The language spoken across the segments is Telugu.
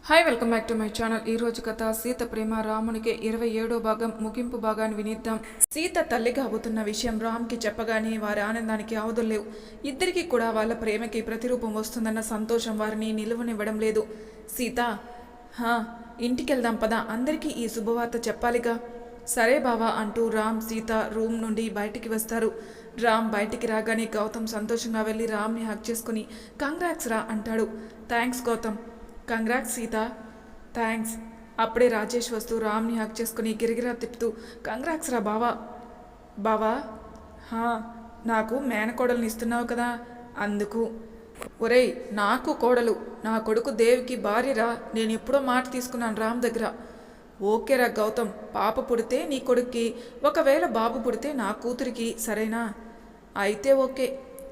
Hi welcome back to my channel. ఈ రోజు కథ సీత ప్రేమ రామునికి 27వ భాగం ముగింపు భాగాన్ని వినిద్దాం. సీత తల్లి కాబోతున్న విషయం రామ్కి చెప్పగానే వారి ఆనందానికి అవధుల్లేవు. ఇద్దరికి కూడా వాళ్ళ ప్రేమకి ప్రతిరూపం వస్తుందన్న సంతోషం వారిని నిలువనివ్వడం లేదు. సీత ఇంటికెళ్దాం పద, అందరికీ ఈ శుభవార్త చెప్పాలిగా. సరే బావా అంటూ రామ్ సీత రూమ్ నుండి బయటికి వస్తారు. రామ్ బయటికి రాగానే గౌతమ్ సంతోషంగా వెళ్ళి రామ్ని హక్ చేసుకుని కంగ్రాట్స్ రా అంటాడు. Thanks Gautam. Congrats Sita. Thanks. అప్పుడే రాజేష్ వస్తూ రామ్ని హక్ చేసుకుని గిరిగిరా తిప్పుతూ కంగ్రాట్స్ రా బావా. బావా నాకు మేనకోడల్ని ఇస్తున్నావు కదా అందుకు. ఒరేయ్ నాకు కోడలు, నా కొడుకు దేవికి భార్యరా. నేను ఎప్పుడో మాట తీసుకున్నాను రామ్ దగ్గర. ఓకేరా గౌతమ్, పాప పుడితే నీ కొడుక్కి, ఒకవేళ బాబు పుడితే నా కూతురికి, సరేనా? అయితే ఓకే.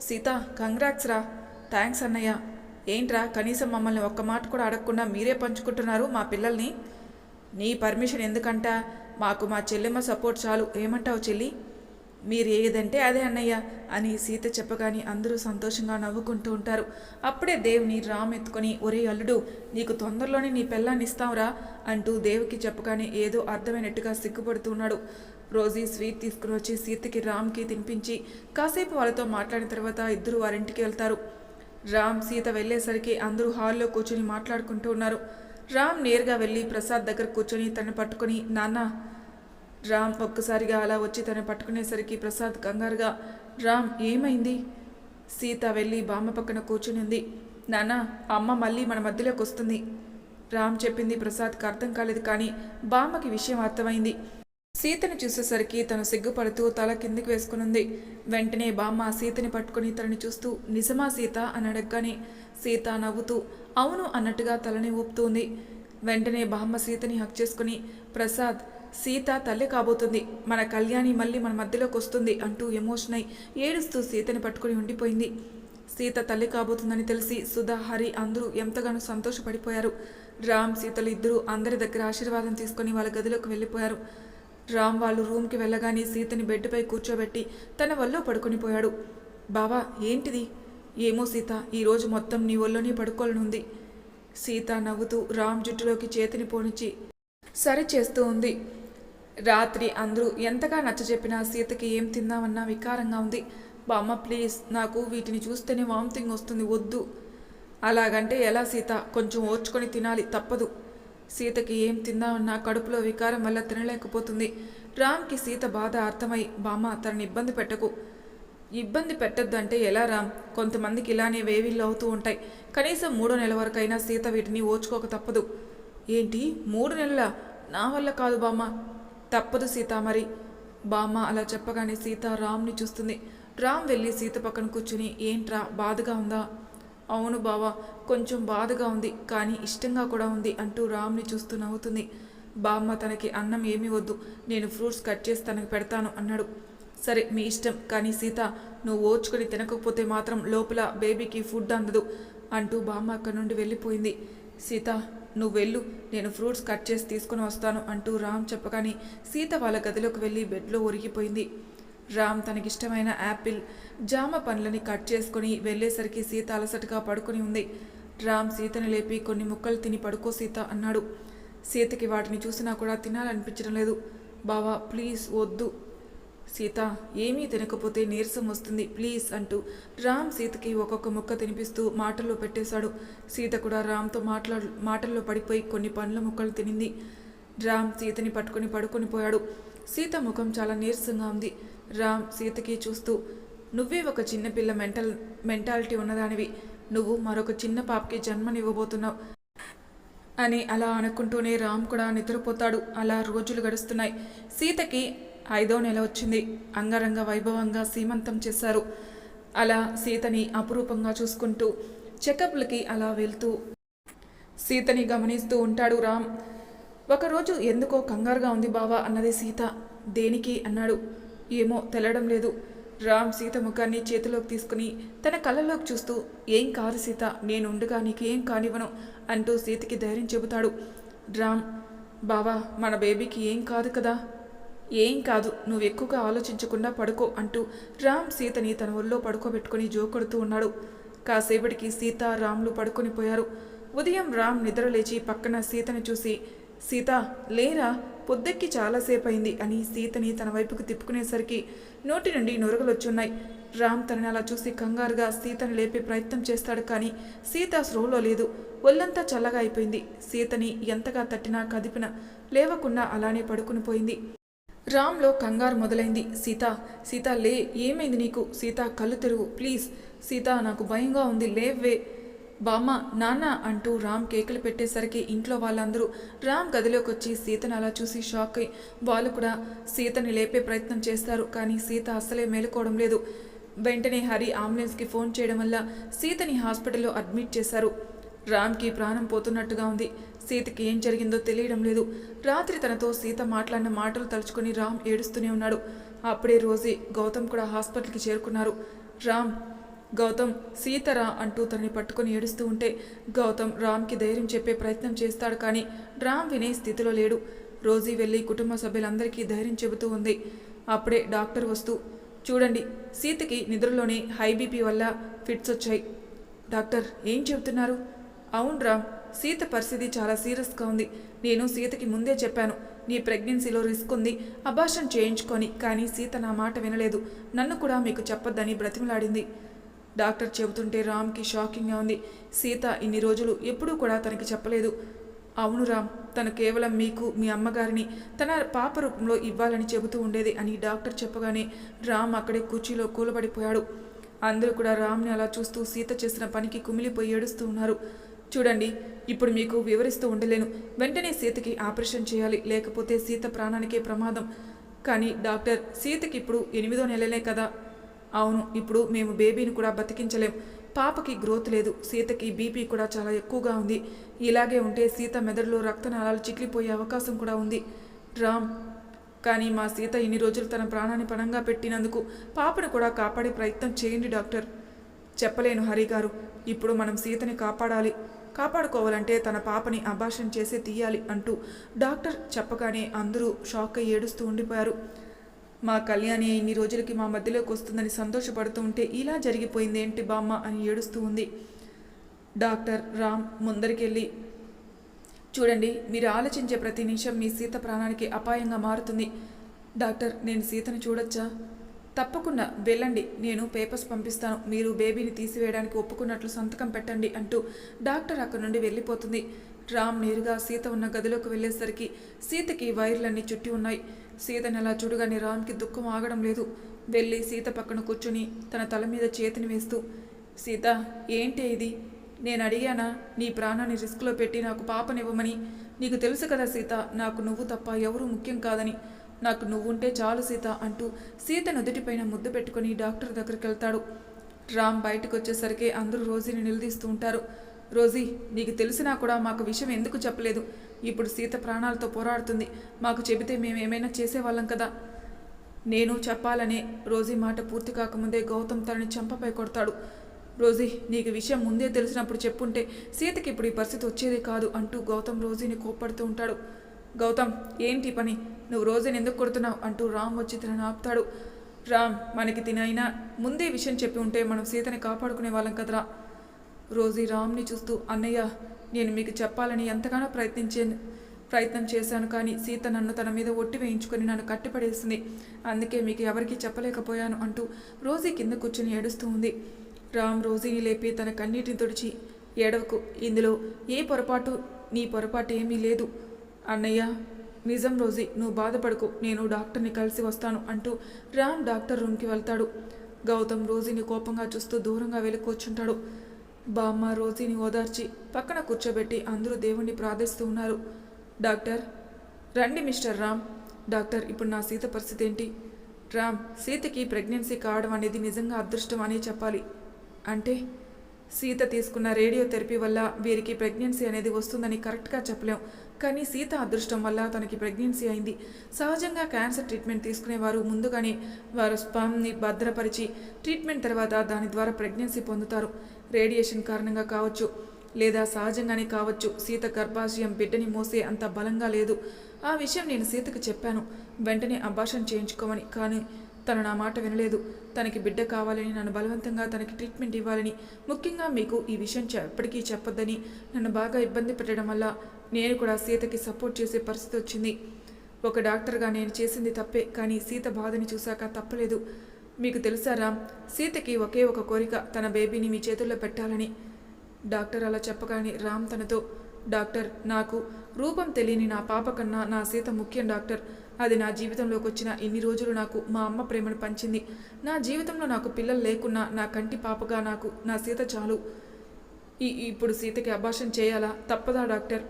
సీత కంగ్రాట్స్ రా. థ్యాంక్స్ అన్నయ్య. ఏంట్రా కనీసం మమ్మల్ని ఒక్క మాట కూడా అడగకుండా మీరే పంచుకుంటున్నారు మా పిల్లల్ని. నీ పర్మిషన్ ఎందుకంట, మాకు మా చెల్లెమ్మ సపోర్ట్ చాలు. ఏమంటావు చెల్లి? మీరు ఏదంటే అదే అన్నయ్య అని సీత చెప్పగానే అందరూ సంతోషంగా నవ్వుకుంటూ ఉంటారు. అప్పుడే దేవుని రామ్ ఎత్తుకొని, ఒరే అల్లుడు, నీకు తొందరలోనే నీ పిల్లాన్ని ఇస్తాంరా అంటూ దేవుకి చెప్పగానే ఏదో అర్థమైనట్టుగా సిగ్గుపడుతున్నాడు. రోజీ స్వీట్ తీసుకుని వచ్చి సీతకి రామ్కి తినిపించి కాసేపు వాళ్ళతో మాట్లాడిన తర్వాత ఇద్దరు వారింటికి వెళ్తారు. రామ్ సీత వెళ్ళేసరికి అందరూ హాల్లో కూర్చొని మాట్లాడుకుంటూ ఉన్నారు. రామ్ నేరుగా వెళ్ళి ప్రసాద్ దగ్గర కూర్చొని తను పట్టుకుని, నాన్న. రామ్ ఒక్కసారిగా అలా వచ్చి తను పట్టుకునేసరికి ప్రసాద్ కంగారుగా, రామ్ ఏమైంది? సీత వెళ్ళి బామ్మ పక్కన కూర్చుని ఉంది. నాన్న, అమ్మ మళ్ళీ మన మధ్యలోకి వస్తుంది. రామ్ చెప్పింది ప్రసాద్కి అర్థం కాలేదు, కానీ బామ్మకి విషయం అర్థమైంది. సీతని చూసేసరికి తను సిగ్గుపడుతూ తల కిందికి వేసుకునుంది. వెంటనే బామ్మ సీతని పట్టుకుని తనని చూస్తూ, నిజమా సీత అని అడగగానే సీత నవ్వుతూ అవును అన్నట్టుగా తలని ఊపుతుంది. వెంటనే బామ్మ సీతని హక్ చేసుకుని, ప్రసాద్, సీత తల్లి కాబోతుంది, మన కళ్యాణి మళ్ళీ మన మధ్యలోకి వస్తుంది అంటూ ఎమోషన్ అయి ఏడుస్తూ సీతని పట్టుకుని ఉండిపోయింది. సీత తల్లి కాబోతుందని తెలిసి సుధా, హరి అందరూ ఎంతగానో సంతోషపడిపోయారు. రామ్ సీతలు ఇద్దరూ అందరి దగ్గర ఆశీర్వాదం తీసుకుని వాళ్ళ గదిలోకి వెళ్ళిపోయారు. రామ్ వాళ్ళు రూమ్కి వెళ్ళగానే సీతని బెడ్పై కూర్చోబెట్టి తన వల్లో పడుకొని పోయాడు. బావా ఏంటిది? ఏమో సీత, ఈరోజు మొత్తం నీ ఒళ్ళోనే పడుకోనుంది. సీత నవ్వుతూ రామ్ జుట్టులోకి చేతిని పోనిచ్చి సరి చేస్తూ ఉంది. రాత్రి అందరూ ఎంతగా నచ్చజెప్పినా సీతకి ఏం తిందామన్నా వికారంగా ఉంది. బామ్మ ప్లీజ్, నాకు వీటిని చూస్తేనే వామిటింగ్ వస్తుంది, వద్దు. అలాగంటే ఎలా సీత, కొంచెం ఓర్చుకొని తినాలి, తప్పదు. సీతకి ఏం తిందామన్నా కడుపులో వికారం వల్ల తినలేకపోతుంది. రామ్కి సీత బాధ అర్థమై, బామ్మ తనని ఇబ్బంది పెట్టకు. ఇబ్బంది పెట్టద్దు అంటే ఎలా రామ్? కొంతమందికి ఇలానే వేవిళ్ళు అవుతూ ఉంటాయి. కనీసం 3వ నెల వరకైనా సీత వీటిని ఓచుకోక తప్పదు. ఏంటి 3 నెలలా? నా వల్ల కాదు బామ్మ. తప్పదు సీత మరి. బామ్మ అలా చెప్పగానే సీత రామ్ని చూస్తుంది. రామ్ వెళ్ళి సీత పక్కన కూర్చుని, ఏంట్రా బాధగా ఉందా? అవును బావా, కొంచెం బాధగా ఉంది, కానీ ఇష్టంగా కూడా ఉంది అంటూ రామ్ని చూస్తూ నవ్వుతుంది. బామ్మ తనకి అన్నం ఏమీ వద్దు, నేను ఫ్రూట్స్ కట్ చేసి తనకు పెడతాను అన్నాడు. సరే మీ ఇష్టం, కానీ సీత నువ్వు ఓర్చుకొని తినకపోతే మాత్రం లోపల బేబీకి ఫుడ్ అందదు అంటూ బామ్మ అక్కడి నుండి వెళ్ళిపోయింది. సీత నువ్వు వెళ్ళు, నేను ఫ్రూట్స్ కట్ చేసి తీసుకుని వస్తాను అంటూ రామ్ చెప్పగానే సీత వాళ్ళ గదిలోకి వెళ్ళి బెడ్లో ఒరిగిపోయింది. రామ్ తనకిష్టమైన యాపిల్, జామ పండ్లని కట్ చేసుకుని వెళ్ళేసరికి సీత అలసటగా పడుకుని ఉంది. రామ్ సీతని లేపి, కొన్ని ముక్కలు తిని పడుకో సీత అన్నాడు. సీతకి వాటిని చూసినా కూడా తినాలనిపించడం లేదు. బావా ప్లీజ్ వద్దు. సీత ఏమీ తినకపోతే నీరసం వస్తుంది, ప్లీజ్ అంటూ రామ్ సీతకి ఒక్కొక్క ముక్క తినిపిస్తూ మాటల్లో పెట్టేశాడు. సీత కూడా రామ్తో మాటల్లో పడిపోయి కొన్ని పండ్ల ముక్కలు తినింది. రామ్ సీతని పట్టుకుని పడుకొని పోయాడు. సీత ముఖం చాలా నీరసంగా ఉంది. రామ్ సీతకి చూస్తూ, నువ్వే ఒక చిన్నపిల్ల మెంటాలిటీ ఉన్నదానివి, నువ్వు మరొక చిన్న పాపకి జన్మనివ్వబోతున్నావు అని అలా అనుకుంటూనే రామ్ కూడా నిద్రపోతాడు. అలా రోజులు గడుస్తున్నాయి. సీతకి 5వ నెల వచ్చింది. అంగరంగ వైభవంగా సీమంతం చేశారు. అలా సీతని అపురూపంగా చూసుకుంటూ చెకప్లకి అలా వెళ్తూ సీతని గమనిస్తూ ఉంటాడు రామ్. ఒకరోజు ఎందుకో కంగారుగా ఉంది బావా అన్నది సీత. దేనికి అన్నాడు. ఏమో తెలడం లేదు. రామ్ సీత ముఖాన్ని చేతిలోకి తీసుకుని తన కళ్ళలోకి చూస్తూ, ఏం కాదు సీత, నేనుండగా నీకేం కానివ్వను అంటూ సీతకి ధైర్యం చెబుతాడు. రామ్, బావా మన బేబీకి ఏం కాదు కదా? ఏం కాదు, నువ్వు ఎక్కువగా ఆలోచించకుండా పడుకో అంటూ రామ్ సీతని తన ఒళ్ళో పడుకోబెట్టుకుని జోకొడుతూ ఉన్నాడు. కాసేపటికి సీత రామ్లు పడుకొని పోయారు. ఉదయం రామ్ నిద్రలేచి పక్కన సీతని చూసి, సీత లేరా, పొద్దెక్కి చాలాసేపయింది అని సీతని తన వైపుకు తిప్పుకునేసరికి నోటి నుండి నొరగలొచ్చున్నాయి. రామ్ తనని అలా చూసి కంగారుగా సీతని లేపే ప్రయత్నం చేస్తాడు. కానీ సీత స్రోలో లేదు. ఒళ్ళంతా చల్లగా అయిపోయింది. సీతని ఎంతగా తట్టినా కదిపినా లేవకుండా అలానే పడుకుని పోయింది. రామ్లో కంగారు మొదలైంది. సీత, సీత లే, ఏమైంది నీకు? సీత కళ్ళు తెరువు ప్లీజ్. సీత నాకు భయంగా ఉంది, లేవే. బామ్మ, నాన్న అంటూ రామ్ కేకలు పెట్టేసరికి ఇంట్లో వాళ్ళందరూ రామ్ గదిలోకి వచ్చి సీతను అలా చూసి షాక్ అయి వాళ్ళు కూడా సీతని లేపే ప్రయత్నం చేస్తారు. కానీ సీత అస్సలే మేలుకోవడం లేదు. వెంటనే హరి అంబులెన్స్కి ఫోన్ చేయడం వల్ల సీతని హాస్పిటల్లో అడ్మిట్ చేశారు. రామ్కి ప్రాణం పోతున్నట్టుగా ఉంది. సీతకి ఏం జరిగిందో తెలియడం లేదు. రాత్రి తనతో సీత మాట్లాడిన మాటలు తలుచుకొని రామ్ ఏడుస్తూనే ఉన్నాడు. అప్పుడే రోజీ, గౌతమ్ కూడా హాస్పిటల్కి చేరుకున్నారు. రామ్, గౌతమ్, సీతరా అంటూ తనని పట్టుకొని ఏడుస్తూ ఉంటే గౌతమ్ రామ్కి ధైర్యం చెప్పే ప్రయత్నం చేస్తాడు. కానీ రామ్ వినే స్థితిలో లేడు. రోజీ వెళ్ళి కుటుంబ సభ్యులందరికీ ధైర్యం చెబుతూ ఉంది. అప్పుడే డాక్టర్ వస్తూ, చూడండి, సీతకి నిద్రలోనే హై బీపీ వల్ల ఫిట్స్ వచ్చాయి. డాక్టర్ ఏం చెబుతున్నారు? అవును రామ్, సీత పరిస్థితి చాలా సీరియస్గా ఉంది. నేను సీతకి ముందే చెప్పాను, నీ ప్రెగ్నెన్సీలో రిస్క్ ఉంది, అబార్షన్ చేయించుకొని. కానీ సీత నా మాట వినలేదు. నన్ను కూడా మీకు చెప్పొద్దని బ్రతిమలాడింది. డాక్టర్ చెబుతుంటే రామ్కి షాకింగ్గా ఉంది. సీత ఇన్ని రోజులు ఎప్పుడూ కూడా తనకి చెప్పలేదు. అవును రామ్, తను కేవలం మీకు, మీ అమ్మగారిని తన పాప రూపంలో ఇవ్వాలని చెబుతూ ఉండేది అని డాక్టర్ చెప్పగానే రామ్ అక్కడే కుర్చీలో కూలబడిపోయాడు. అందరూ కూడా రామ్ని అలా చూస్తూ సీత చేసిన పనికి కుమిలిపోయి ఏడుస్తూ ఉన్నారు. చూడండి, ఇప్పుడు మీకు వివరిస్తూ ఉండలేను. వెంటనే సీతకి ఆపరేషన్ చేయాలి, లేకపోతే సీత ప్రాణానికే ప్రమాదం. కానీ డాక్టర్, సీతకి ఇప్పుడు 8వ నెలలే కదా. అవును, ఇప్పుడు మేము బేబీని కూడా బతికించలేం. పాపకి గ్రోత్ లేదు. సీతకి బీపీ కూడా చాలా ఎక్కువగా ఉంది. ఇలాగే ఉంటే సీత మెదడులో రక్తనాళాలు చిట్లిపోయే అవకాశం కూడా ఉంది రామ్. కానీ మా సీత ఇన్ని రోజులు తన ప్రాణాన్ని పణంగా పెట్టినందుకు పాపను కూడా కాపాడే ప్రయత్నం చేయండి డాక్టర్. చెప్పలేను హరి గారు, ఇప్పుడు మనం సీతని కాపాడుకోవాలంటే తన పాపని అబార్షన్ చేసి తీయాలి అంటూ డాక్టర్ చెప్పగానే అందరూ షాక్ అయ్యి ఏడుస్తూ ఉండిపోయారు. మా కళ్యాణి ఇన్ని రోజులకి మా మధ్యలోకి వస్తుందని సంతోషపడుతూ ఉంటే ఇలా జరిగిపోయింది ఏంటి బామ్మ అని ఏడుస్తూ ఉంది. డాక్టర్ రామ్ ముందరికెళ్ళి, చూడండి, మీరు ఆలోచించే ప్రతి నిమిషం మీ సీత ప్రాణానికి అపాయంగా మారుతుంది. డాక్టర్, నేను సీతను చూడొచ్చా? తప్పకుండా వెళ్ళండి, నేను పేపర్స్ పంపిస్తాను. మీరు బేబీని తీసివేయడానికి ఒప్పుకున్నట్లు సంతకం పెట్టండి అంటూ డాక్టర్ అక్కడి నుండి వెళ్ళిపోతుంది. రామ్ నేరుగా సీత ఉన్న గదిలోకి వెళ్ళేసరికి సీతకి వైర్లన్నీ చుట్టి ఉన్నాయి. సీతని అలా చూడగానే రామ్కి దుఃఖం ఆగడం లేదు. వెళ్ళి సీత పక్కన కూర్చుని తన తల మీద చేతిని వేస్తూ, సీత, ఏంటి ఇది? నేను అడిగానా నీ ప్రాణాన్ని రిస్క్లో పెట్టి నాకు పాపనివ్వమని? నీకు తెలుసు కదా సీత, నాకు నువ్వు తప్ప ఎవరూ ముఖ్యం కాదని. నాకు నువ్వుంటే చాలు సీత అంటూ సీత నుదుటిపైన ముద్దు పెట్టుకుని డాక్టర్ దగ్గరికి వెళ్తాడు. రామ్ బయటకు వచ్చేసరికి అందరూ రోజీని నిలదీస్తూ ఉంటారు. రోజీ, నీకు తెలిసినా కూడా మాకు విషయం ఎందుకు చెప్పలేదు? ఇప్పుడు సీత ప్రాణాలతో పోరాడుతుంది. మాకు చెబితే మేమేమైనా చేసేవాళ్ళం కదా. నేను చెప్పాలనే రోజీ మాట పూర్తి కాకముందే గౌతమ్ తనని చంపపై కొడతాడు. రోజీ, నీకు విషయం ముందే తెలిసినప్పుడు చెప్పుంటే సీతకి ఇప్పుడు ఈ పరిస్థితి వచ్చేదే కాదు అంటూ గౌతమ్ రోజీని కోప్పడుతూ ఉంటాడు. గౌతమ్, ఏంటి పని? నువ్వు రోజీని ఎందుకు కొడుతున్నావు అంటూ రామ్ వచ్చి తనని ఆపుతాడు. రామ్, మనకి తినైనా ముందే విషయం చెప్పి ఉంటే మనం సీతని కాపాడుకునే వాళ్ళం కదరా. రోజీ రామ్ని చూస్తూ, అన్నయ్య, నేను మీకు చెప్పాలని ఎంతగానో ప్రయత్నం చేశాను. కానీ సీత నన్ను తన మీద ఒట్టి వేయించుకొని నన్ను కట్టిపడేసింది. అందుకే మీకు ఎవరికీ చెప్పలేకపోయాను అంటూ రోజీ కింద కూర్చొని ఏడుస్తూ ఉంది. రామ్ రోజీని లేపి తన కన్నీటిని తుడిచి, ఏడవకు, ఇందులో నీ పొరపాటు ఏమీ లేదు. అన్నయ్య, నిజం రోజీ, నువ్వు బాధపడకు, నేను డాక్టర్ని కలిసి వస్తాను అంటూ రామ్ డాక్టర్ రూమ్కి వెళ్తాడు. గౌతమ్ రోజీని కోపంగా చూస్తూ దూరంగా వెళ్ళి కూర్చుంటాడు. బామ్మ రోజీని ఓదార్చి పక్కన కూర్చోబెట్టి అందరూ దేవుణ్ణి ప్రార్థిస్తూ ఉన్నారు. డాక్టర్, రండి మిస్టర్ రామ్. డాక్టర్, ఇప్పుడు నా సీత పరిస్థితి ఏంటి? రామ్, సీతకి ప్రెగ్నెన్సీ కావడం అనేది నిజంగా అదృష్టం అని చెప్పాలి. అంటే సీత తీసుకున్న రేడియోథెరపీ వల్ల వీరికి ప్రెగ్నెన్సీ అనేది వస్తుందని కరెక్ట్గా చెప్పలేం. కానీ సీత అదృష్టం వల్ల తనకి ప్రెగ్నెన్సీ అయింది. సహజంగా క్యాన్సర్ ట్రీట్మెంట్ తీసుకునేవారు ముందుగానే వారు స్పర్మ్ని భద్రపరిచి ట్రీట్మెంట్ తర్వాత దాని ద్వారా ప్రెగ్నెన్సీ పొందుతారు. రేడియేషన్ కారణంగా కావచ్చు, లేదా సహజంగానే కావచ్చు. సీత గర్భాశయం బిడ్డని మోసే అంత బలంగా లేదు. ఆ విషయం నేను సీతకు చెప్పాను, వెంటనే అబార్షన్ చేయించుకోమని. కానీ తను నా మాట వినలేదు. తనకి బిడ్డ కావాలని, నన్ను బలవంతంగా తనకి ట్రీట్మెంట్ ఇవ్వాలని, ముఖ్యంగా మీకు ఈ విషయం ఎప్పటికీ చెప్పొద్దని నన్ను బాగా ఇబ్బంది పెట్టడం వల్ల నేను కూడా సీతకి సపోర్ట్ చేసే పరిస్థితి వచ్చింది. ఒక డాక్టర్గా నేను చేసింది తప్పే, కానీ సీత బాధని చూశాక తప్పలేదు. మీకు తెలుసా రామ్, సీతకి ఒకే ఒక కోరిక, తన బేబీని మీ చేతుల్లో పెట్టాలని. డాక్టర్ అలా చెప్పగానే రామ్ తనతో, డాక్టర్, నాకు రూపం తెలియని నా పాప కన్నా నా సీత ముఖ్యం డాక్టర్. అది నా జీవితంలోకి వచ్చిన ఇన్ని రోజులు నాకు మా అమ్మ ప్రేమను పంచింది. నా జీవితంలో నాకు పిల్లలు లేకున్నా నా కంటి పాపగా నాకు నా సీత చాలు. ఇప్పుడు సీతకి అబార్షన్ చేయాలా? తప్పదా డాక్టర్?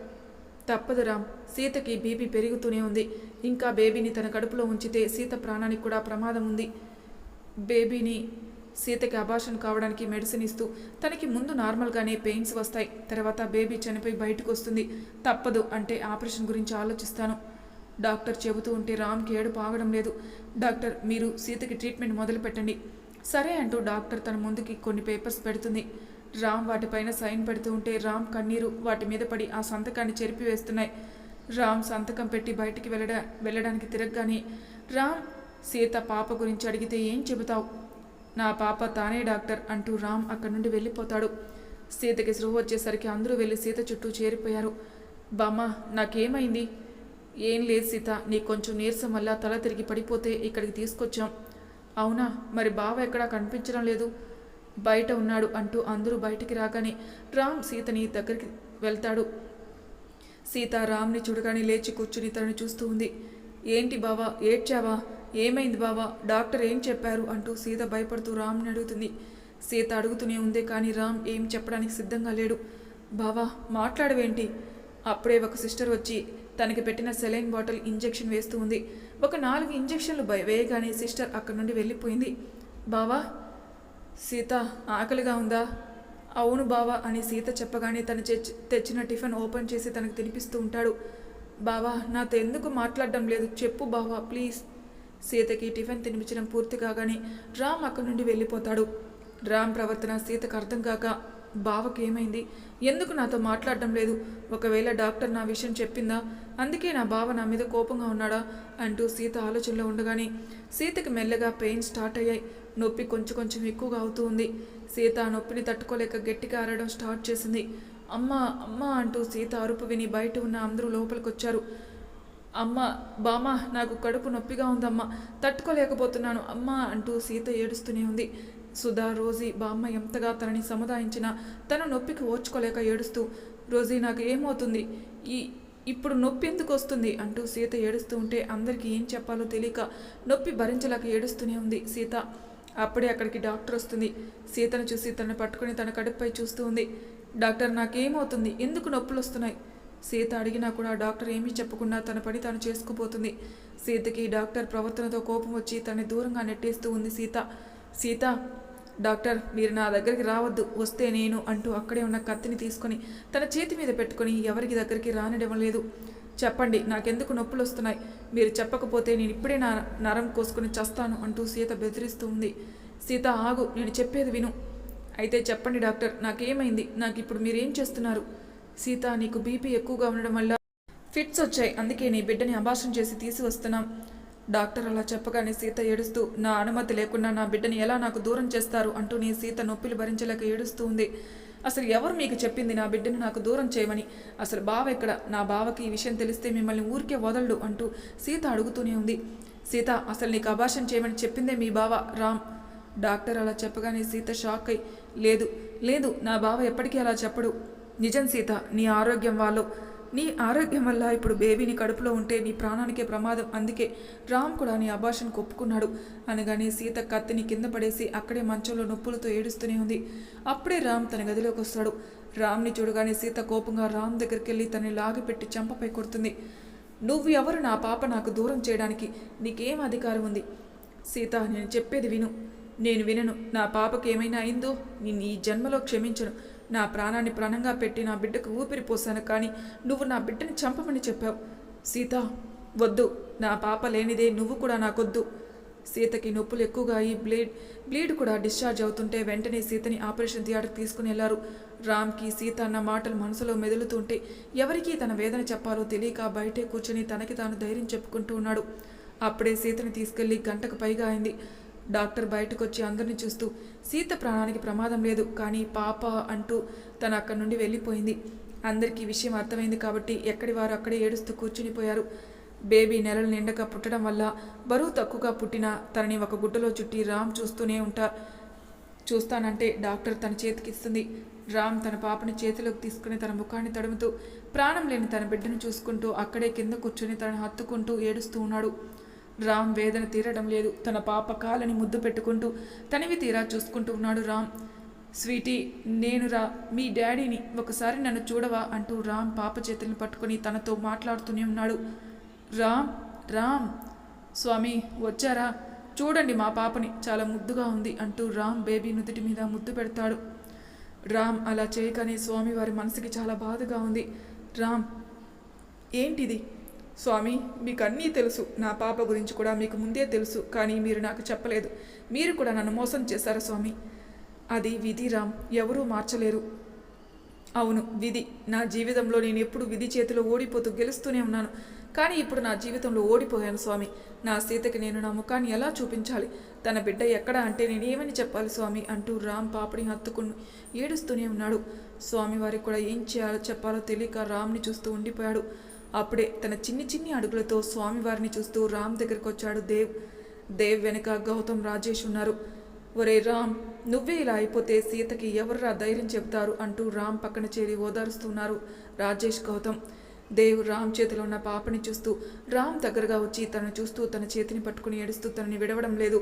తప్పదు రామ్, సీతకి బీపీ పెరుగుతూనే ఉంది. ఇంకా బేబీని తన కడుపులో ఉంచితే సీత ప్రాణానికి కూడా ప్రమాదం ఉంది. బేబీని సీతకి అబార్షన్ కావడానికి మెడిసిన్ ఇస్తూ తనకి ముందు నార్మల్గానే పెయిన్స్ వస్తాయి, తర్వాత బేబీ చనిపోయి బయటకు వస్తుంది. తప్పదు అంటే ఆపరేషన్ గురించి ఆలోచిస్తాను. డాక్టర్ చెబుతూ ఉంటే రామ్కి ఏడుపు ఆగడం లేదు. డాక్టర్, మీరు సీతకి ట్రీట్మెంట్ మొదలు పెట్టండి. సరే అంటూ డాక్టర్ తన ముందుకి కొన్ని పేపర్స్ పెడుతుంది. రామ్ వాటిపైన సైన్ పెడుతూ ఉంటే రామ్ కన్నీరు వాటి మీద పడి ఆ సంతకాన్ని చెరిపివేస్తున్నాయి. రామ్ సంతకం పెట్టి బయటికి వెళ్ళడానికి తిరగగానే, రామ్, సీత పాప గురించి అడిగితే ఏం చెబుతావు? నా పాప తానే డాక్టర్ అంటూ రామ్ అక్కడి నుండి వెళ్ళిపోతాడు. సీతకి స్పృహ వచ్చేసరికి అందరూ వెళ్ళి సీత చుట్టూ చేరిపోయారు. బామ్మ, నాకేమైంది? ఏం లేదు సీత, నీకు కొంచెం నీరసం వల్ల తల తిరిగి పడిపోతే ఇక్కడికి తీసుకొచ్చాం. అవునా? మరి బావ ఎక్కడా కనిపించడం లేదు, బయట ఉన్నాడు అంటూ అందరూ బయటికి రాగానే రామ్ సీతని దగ్గరికి వెళ్తాడు. సీత రామ్ని చూడగానే లేచి కూర్చుని తనని చూస్తూ ఉంది. ఏంటి బావా, ఏడ్చావా? ఏమైంది బావా? డాక్టర్ ఏం చెప్పారు అంటూ సీత భయపడుతూ రామ్ని అడుగుతుంది. సీత అడుగుతూనే ఉంది, కానీ రామ్ ఏం చెప్పడానికి సిద్ధంగా లేడు. బావా, మాట్లాడవేంటి? అప్పుడే ఒక సిస్టర్ వచ్చి తనకి పెట్టిన సెలైన్ బాటిల్ ఇంజెక్షన్ వేస్తూ ఉంది. ఒక 4 ఇంజెక్షన్లు వేయగానే సిస్టర్ అక్కడి నుండి వెళ్ళిపోయింది. బావా, సీత ఆకలిగా ఉందా? అవును బావా అని సీత చెప్పగానే తను తెచ్చిన టిఫిన్ ఓపెన్ చేసి తనకు తినిపిస్తూ ఉంటాడు. బావా, నాతో ఎందుకు మాట్లాడడం లేదు? చెప్పు బావా ప్లీజ్. సీతకి టిఫిన్ తినిపించడం పూర్తి కాగానే రామ్ అక్కడి నుండి వెళ్ళిపోతాడు. రామ్ ప్రవర్తన సీతకు అర్థం కాక, బావకి ఏమైంది? ఎందుకు నాతో మాట్లాడడం లేదు? ఒకవేళ డాక్టర్ నా విషయం చెప్పిందా? అందుకే నా బావ నా మీద కోపంగా ఉన్నాడా అంటూ సీత ఆలోచనలో ఉండగానే సీతకి మెల్లగా పెయిన్ స్టార్ట్ అయ్యాయి. నొప్పి కొంచెం కొంచెం ఎక్కువగా అవుతూ ఉంది. సీత ఆ నొప్పిని తట్టుకోలేక గట్టిగా అరవడం స్టార్ట్ చేసింది. అమ్మా అమ్మా అంటూ సీత అరుపు విని బయట ఉన్న అందరూ లోపలికి వచ్చారు. అమ్మ, బామ్మ, నాకు కడుపు నొప్పిగా ఉందమ్మా, తట్టుకోలేకపోతున్నాను అమ్మా అంటూ సీత ఏడుస్తూనే ఉంది. సుధా, రోజీ, బామ్మ ఎంతగా తనని సముదాయించినా తన నొప్పికి ఓర్చుకోలేక ఏడుస్తూ, రోజీ నాకు ఏమవుతుంది? ఇప్పుడు నొప్పి ఎందుకు వస్తుంది అంటూ సీత ఏడుస్తూ ఉంటే అందరికీ ఏం చెప్పాలో తెలియక నొప్పి భరించలేక ఏడుస్తూనే ఉంది సీత. అప్పుడే అక్కడికి డాక్టర్ వస్తుంది. సీతను చూసి తనని పట్టుకుని తన కడుపుపై చూస్తూ ఉంది. డాక్టర్, నాకేమవుతుంది? ఎందుకు నొప్పులు వస్తున్నాయి? సీత అడిగినా కూడా డాక్టర్ ఏమీ చెప్పకుండా తన పని తాను చేసుకుపోతుంది. సీతకి డాక్టర్ ప్రవర్తనతో కోపం వచ్చి తనని దూరంగా నెట్టేస్తూ ఉంది సీత. సీత, డాక్టర్, మీరు నా దగ్గరికి రావద్దు, వస్తే నేను అంటూ అక్కడే ఉన్న కత్తిని తీసుకొని తన చేతి మీద పెట్టుకొని ఎవరికి దగ్గరికి రానివ్వడం లేదు. చెప్పండి, నాకెందుకు నొప్పులు వస్తున్నాయి? మీరు చెప్పకపోతే నేను ఇప్పుడే నా నరం కోసుకుని చస్తాను అంటూ సీత బెదిరిస్తూ ఉంది. సీత, ఆగు, నేను చెప్పేది విను. అయితే చెప్పండి డాక్టర్, నాకేమైంది? నాకు ఇప్పుడు మీరేం చేస్తున్నారు? సీత, నీకు బీపీ ఎక్కువగా ఉండడం వల్ల ఫిట్స్ వచ్చాయి, అందుకే నీ బిడ్డని అబార్షన్ చేసి తీసువస్తున్నాం. డాక్టర్ అలా చెప్పగానే సీత ఏడుస్తూ, నా అనుమతి లేకుండా నా బిడ్డని ఎలా నాకు దూరం చేస్తారు అంటూ నీ సీత నొప్పిలు భరించలేక ఏడుస్తూ ఉంది. అసలు ఎవరు మీకు చెప్పింది నా బిడ్డను నాకు దూరం చేయమని? అసలు బావ ఎక్కడ? నా బావకి ఈ విషయం తెలిస్తే మిమ్మల్ని ఊరికే వదలడు అంటూ సీత అడుగుతూనే ఉంది. సీత, అసలు నీకు అబార్షన్ చేయమని చెప్పిందే మీ బావ రామ్. డాక్టర్ అలా చెప్పగానే సీత షాక్ అయి, లేదు లేదు, నా బావ ఎప్పటికీ అలా చెప్పడు. నిజం సీత, నీ ఆరోగ్యం వల్ల ఇప్పుడు బేబీని కడుపులో ఉంటే నీ ప్రాణానికే ప్రమాదం, అందుకే రామ్ కూడా నీ అబార్షన్కి ఒప్పుకున్నాడు అనగానే సీత కత్తిని కింద పడేసి అక్కడే మంచంలో నొప్పులతో ఏడుస్తూనే ఉంది. అప్పుడే రామ్ తన గదిలోకి వస్తాడు. రామ్ని చూడగానే సీత కోపంగా రామ్ దగ్గరికి వెళ్ళి తనని లాగిపెట్టి చంపపై కొడుతుంది. నువ్వు ఎవరు నా పాప నాకు దూరం చేయడానికి? నీకేం అధికారం ఉంది? సీత, నేను చెప్పేది విను. నేను వినను. నా పాపకి ఏమైనా అయిందో నేను ఈ జన్మలో క్షమించను. నా ప్రాణాన్ని ప్రాణంగా పెట్టి నా బిడ్డకు ఊపిరి పోసాను, కానీ నువ్వు నా బిడ్డని చంపమని చెప్పావు. సీత, వద్దు, నా పాప లేనిదే నువ్వు కూడా నాకొద్దు. సీతకి నొప్పులు ఎక్కువగా అయ్యి బ్లీడ్ కూడా డిశ్చార్జ్ అవుతుంటే వెంటనే సీతని ఆపరేషన్ థియేటర్కి తీసుకుని వెళ్లారు. రామ్కి సీత అన్న మాటలు మనసులో మెదులుతుంటే ఎవరికీ తన వేదన చెప్పాలో తెలియక బయటే కూర్చొని తనకి తాను ధైర్యం చెప్పుకుంటూ ఉన్నాడు. అప్పుడే సీతని తీసుకెళ్లి గంటకు పైగా అయింది. డాక్టర్ బయటకు వచ్చి అందరిని చూస్తూ సీత ప్రాణానికి ప్రమాదం లేదు, కానీ పాప అంటూ తను అక్కడి నుండి వెళ్ళిపోయింది. అందరికీ విషయం అర్థమైంది కాబట్టి ఎక్కడి వారు అక్కడే ఏడుస్తూ కూర్చునిపోయారు. బేబీ నెలలు నిండగా పుట్టడం వల్ల బరువు తక్కువగా పుట్టిన తనని ఒక గుడ్డలో చుట్టి రామ్ చూస్తూనే చూస్తానంటే డాక్టర్ తన చేతికిస్తుంది. రామ్ తన పాపని చేతిలోకి తీసుకుని తన ముఖాన్ని తడుముతూ ప్రాణం లేని తన బిడ్డను చూసుకుంటూ అక్కడే కింద కూర్చుని తనను హత్తుకుంటూ ఏడుస్తూ ఉన్నాడు. రామ్ వేదన తీరడం లేదు. తన పాప కాలని ముద్దు పెట్టుకుంటూ తనివి తీరా చూసుకుంటూ ఉన్నాడు రామ్. స్వీటీ, నేనురా మీ డాడీని, ఒకసారి నన్ను చూడవా అంటూ రామ్ పాప చేతులను పట్టుకుని తనతో మాట్లాడుతూనే ఉన్నాడు. రామ్ రామ్ స్వామి వచ్చారా, చూడండి మా పాపని, చాలా ముద్దుగా ఉంది అంటూ రామ్ బేబీ నుదుటి మీద ముద్దు పెడతాడు. రామ్ అలా చేయగానే స్వామి వారి మనసుకి చాలా బాధగా ఉంది. రామ్, ఏంటిది స్వామి? మీకు అన్నీ తెలుసు, నా పాప గురించి కూడా మీకు ముందే తెలుసు, కానీ మీరు నాకు చెప్పలేదు. మీరు కూడా నన్ను మోసం చేశారు స్వామి. అది విధి రామ్, ఎవరూ మార్చలేరు. అవును, విధి. నా జీవితంలో నేను ఎప్పుడు విధి చేతిలో ఓడిపోతూ గెలుస్తూనే ఉన్నాను, కానీ ఇప్పుడు నా జీవితంలో ఓడిపోయాను స్వామి. నా సీతకి నేను నా ముఖాన్ని ఎలా చూపించాలి? తన బిడ్డ ఎక్కడ అంటే నేను ఏమని చెప్పాలి స్వామి అంటూ రామ్ పాపని హత్తుకుని ఏడుస్తూనే ఉన్నాడు. స్వామివారికి కూడా ఏం చేయాలో చెప్పాలో తెలియక రామ్ని చూస్తూ ఉండిపోయాడు. అప్పుడే తన చిన్ని చిన్ని అడుగులతో స్వామివారిని చూస్తూ రామ్ దగ్గరికి వచ్చాడు దేవ్ వెనుక గౌతమ్, రాజేష్ ఉన్నారు. ఒరే రామ్, నువ్వే ఇలా అయిపోతే సీతకి ఎవర్రా ధైర్యం చెప్తారు అంటూ రామ్ పక్కన చేరి ఓదారుస్తున్నారు రాజేష్, గౌతమ్. దేవ్ రామ్ చేతిలో ఉన్న పాపని చూస్తూ రామ్ దగ్గరగా వచ్చి తనను చూస్తూ తన చేతిని పట్టుకుని ఏడుస్తూ తనని విడవడం లేదు.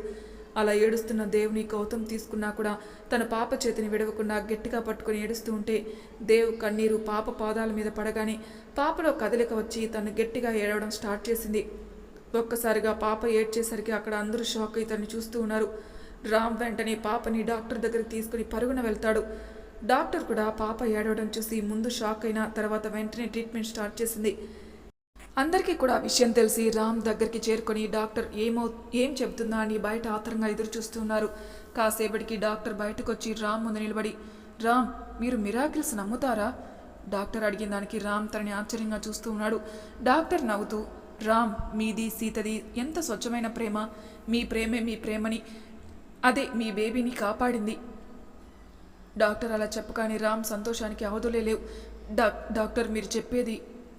అలా ఏడుస్తున్న దేవుని గౌతమ్ తీసుకున్నా కూడా తన పాప చేతిని విడవకుండా గట్టిగా పట్టుకుని ఏడుస్తూ ఉంటే దేవ్ కన్నీరు పాప పాదాల మీద పడగానే పాపలో కదలిక వచ్చి తను గట్టిగా ఏడవడం స్టార్ట్ చేసింది. ఒక్కసారిగా పాప ఏడ్చేసరికి అక్కడ అందరూ షాక్ అయి తనని చూస్తూ ఉన్నారు. రామ్ వెంటనే పాపని డాక్టర్ దగ్గరికి తీసుకుని పరుగున వెళ్తాడు. డాక్టర్ కూడా పాప ఏడవడం చూసి ముందు షాక్ అయిన తర్వాత వెంటనే ట్రీట్మెంట్ స్టార్ట్ చేసింది. అందరికీ కూడా విషయం తెలిసి రామ్ దగ్గరికి చేరుకొని డాక్టర్ ఏం చెబుతుందా అని బయట ఆతరంగా ఎదురు చూస్తున్నారు. కాసేపటికి డాక్టర్ బయటకు వచ్చి రామ్ ముందు నిలబడి, రామ్, మీరు మిరాకిల్స్ నమ్ముతారా? డాక్టర్ అడిగిన దానికి రామ్ తనని ఆశ్చర్యంగా చూస్తూ ఉన్నాడు. డాక్టర్ నవ్వుతూ, రామ్, మీది సీతది ఎంత స్వచ్ఛమైన ప్రేమ, మీ ప్రేమే మీ ప్రేమని, అదే మీ బేబీని కాపాడింది. డాక్టర్ అలా చెప్పగానే రామ్ సంతోషానికి అవధులే లేవు. డాక్టర్, మీరు చెప్పేది